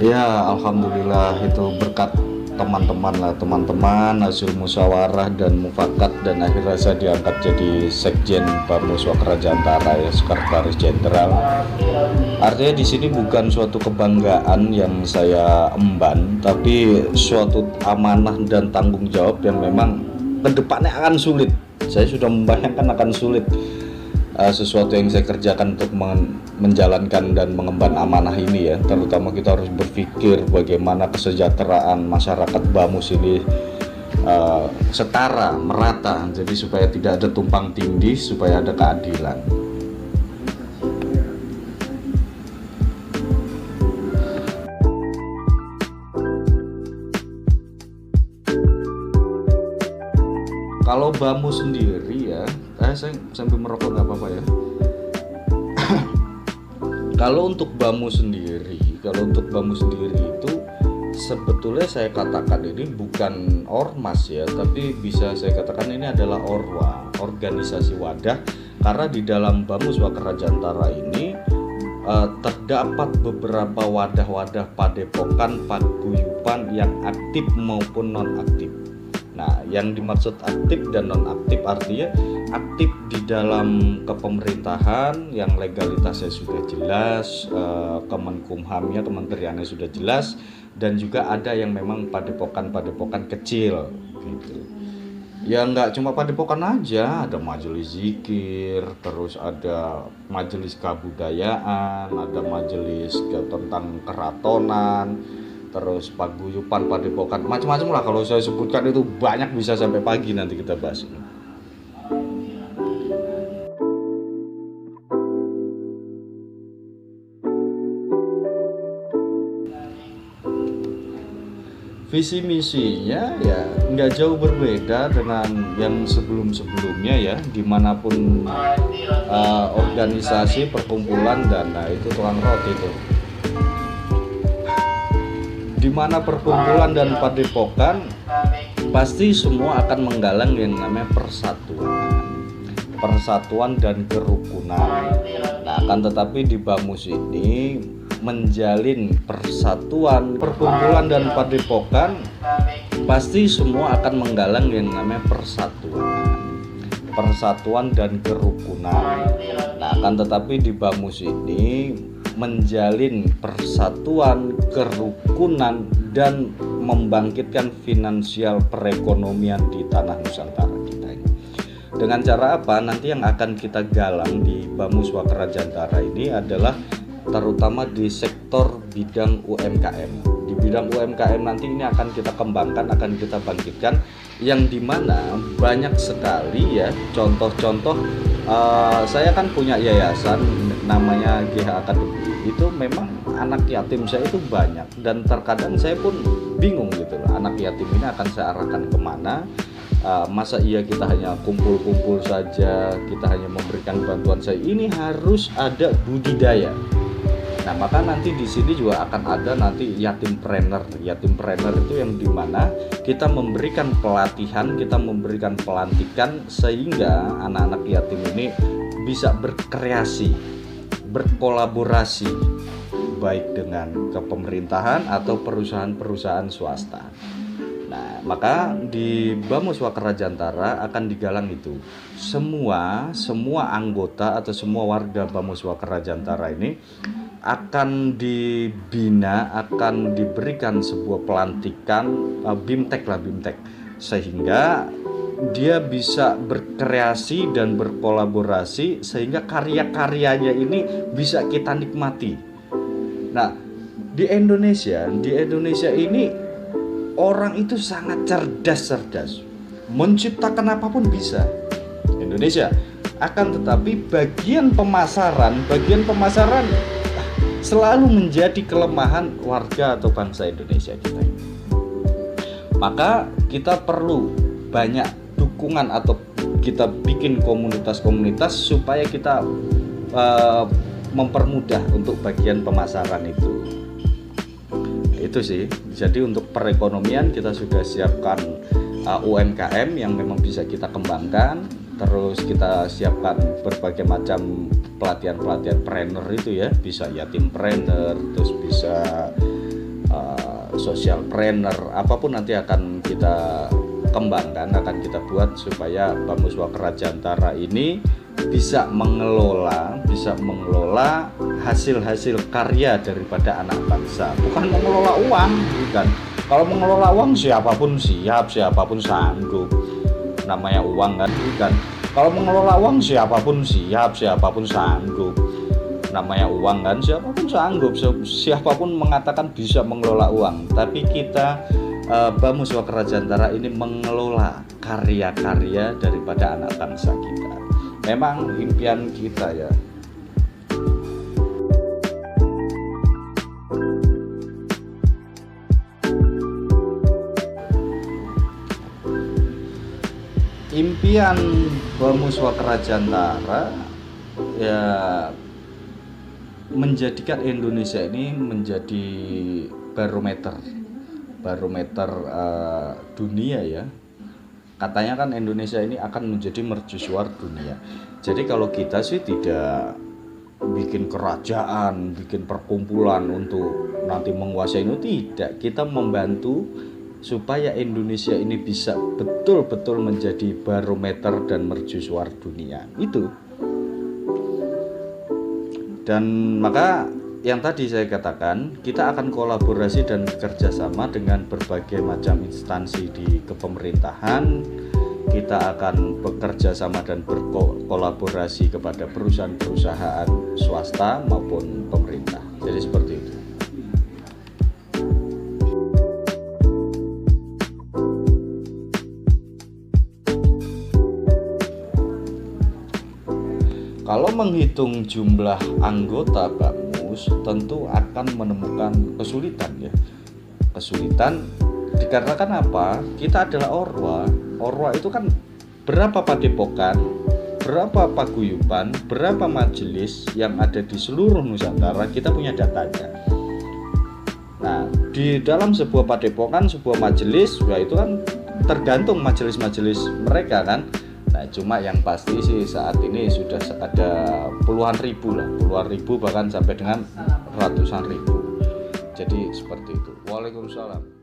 Ya, alhamdulillah itu berkat teman-teman lah, teman-teman hasil musyawarah dan mufakat, dan akhirnya saya diangkat jadi Sekjen BAMU Swakerajantara ya, Sekretaris Jenderal. Artinya di sini bukan suatu kebanggaan yang saya emban, tapi suatu amanah dan tanggung jawab yang memang kedepannya akan sulit. Saya sudah membayangkan akan sulit sesuatu yang saya kerjakan untuk menjalankan dan mengemban amanah ini ya. Terutama kita harus berpikir bagaimana kesejahteraan masyarakat Bamus ini setara, merata, jadi supaya tidak ada tumpang tindih, supaya ada keadilan. Kalau Bamu sendiri ya, saya sambil merokok nggak apa-apa ya. Kalau untuk Bamu sendiri itu sebetulnya saya katakan ini bukan ormas ya, tapi bisa saya katakan ini adalah orwa, organisasi wadah, karena di dalam Bamu Swakerajantara ini terdapat beberapa wadah-wadah padepokan, paguyuban yang aktif maupun non-aktif. Nah, yang dimaksud aktif dan non-aktif artinya aktif di dalam kepemerintahan yang legalitasnya sudah jelas, Kemenkumhamnya, kementeriannya sudah jelas, dan juga ada yang memang padepokan-padepokan kecil gitu. Ya nggak cuma padepokan aja, ada majelis zikir, terus ada majelis kebudayaan, ada majelis tentang keratonan, terus paguyuban, padepokan, macam-macam lah. Kalau saya sebutkan itu banyak, bisa sampai pagi nanti kita bahas ini. Visi misinya ya nggak jauh berbeda dengan yang sebelum-sebelumnya ya, dimanapun organisasi perkumpulan dana itu tukang roti itu, dimana perkumpulan dan padepokan pasti semua akan menggalang yang namanya persatuan dan kerukunan. Nah, akan tetapi di Bamus ini menjalin persatuan, perkumpulan dan padepokan pasti semua akan menggalang yang namanya persatuan dan kerukunan. Nah, akan tetapi di Bamus ini menjalin persatuan, kerukunan, dan membangkitkan finansial perekonomian di tanah Nusantara kita ini. Dengan cara apa? Nanti yang akan kita galang di Bamus Swakerajantara ini adalah terutama di sektor bidang UMKM. Di bidang UMKM nanti ini akan kita kembangkan, akan kita bangkitkan, yang dimana banyak sekali ya contoh-contoh. Saya kan punya yayasan namanya GH Academy. Itu memang anak yatim saya itu banyak, dan terkadang saya pun bingung gitu loh, anak yatim ini akan saya arahkan kemana. Masa iya kita hanya kumpul-kumpul saja, kita hanya memberikan bantuan saja? Ini harus ada budidaya. Nah, maka nanti di sini juga akan ada nanti yatimpreneur. Yatimpreneur itu yang dimana kita memberikan pelatihan, kita memberikan pelantikan, sehingga anak-anak yatim ini bisa berkreasi, berkolaborasi, baik dengan kepemerintahan atau perusahaan-perusahaan swasta. Nah, maka di Bamus Swakerajantara akan digalang itu. Semua anggota atau semua warga Bamus Swakerajantara ini akan dibina, akan diberikan sebuah pelantikan, BIMTEK, sehingga dia bisa berkreasi dan berkolaborasi, sehingga karya-karyanya ini bisa kita nikmati. Nah, di Indonesia ini orang itu sangat cerdas, menciptakan apapun bisa. Indonesia, akan tetapi bagian pemasaran selalu menjadi kelemahan warga atau bangsa Indonesia kita ini. Maka kita perlu banyak dukungan, atau kita bikin komunitas-komunitas supaya kita mempermudah untuk bagian pemasaran itu. Itu sih. Jadi untuk perekonomian kita sudah siapkan UMKM yang memang bisa kita kembangkan. Terus kita siapkan berbagai macam pelatihan trainer itu ya, bisa yatimpreneur, terus bisa social planner, apapun nanti akan kita kembangkan, akan kita buat supaya Bamuswa Kerajantara ini bisa mengelola hasil-hasil karya daripada anak bangsa, bukan mengelola uang, bukan. Kalau mengelola uang siapapun siap, siapapun sanggup, namanya uang kan, bukan. Kalau mengelola uang siapapun siap, siapapun sanggup, namanya uang kan, siapapun sanggup, siapapun mengatakan bisa mengelola uang. Tapi kita Bamuswa Kerajantara ini mengelola karya-karya daripada anak bangsa kita. Memang impian kita ya. Impian Bamuswa Kerajantara ya menjadikan Indonesia ini menjadi barometer dunia ya. Katanya kan Indonesia ini akan menjadi mercusuar dunia. Jadi kalau kita sih tidak bikin kerajaan, bikin perkumpulan untuk nanti menguasai itu, tidak. Kita membantu supaya Indonesia ini bisa betul-betul menjadi barometer dan mercusuar dunia. Itu. Dan maka yang tadi saya katakan, kita akan kolaborasi dan bekerjasama dengan berbagai macam instansi di kepemerintahan. Kita akan bekerja sama dan berkolaborasi kepada perusahaan-perusahaan swasta maupun pemerintah. Jadi seperti itu. Kalau menghitung jumlah anggota BAMUS tentu akan menemukan kesulitan ya. Kesulitan dikarenakan apa? Kita adalah orwa. Orwa itu kan berapa padepokan, berapa paguyuban, berapa majelis yang ada di seluruh Nusantara, kita punya datanya. Nah, di dalam sebuah padepokan, sebuah majelis, ya itu kan tergantung majelis-majelis mereka kan. Nah, cuma yang pasti sih saat ini sudah ada puluhan ribu bahkan sampai dengan ratusan ribu. Jadi seperti itu. Waalaikumsalam.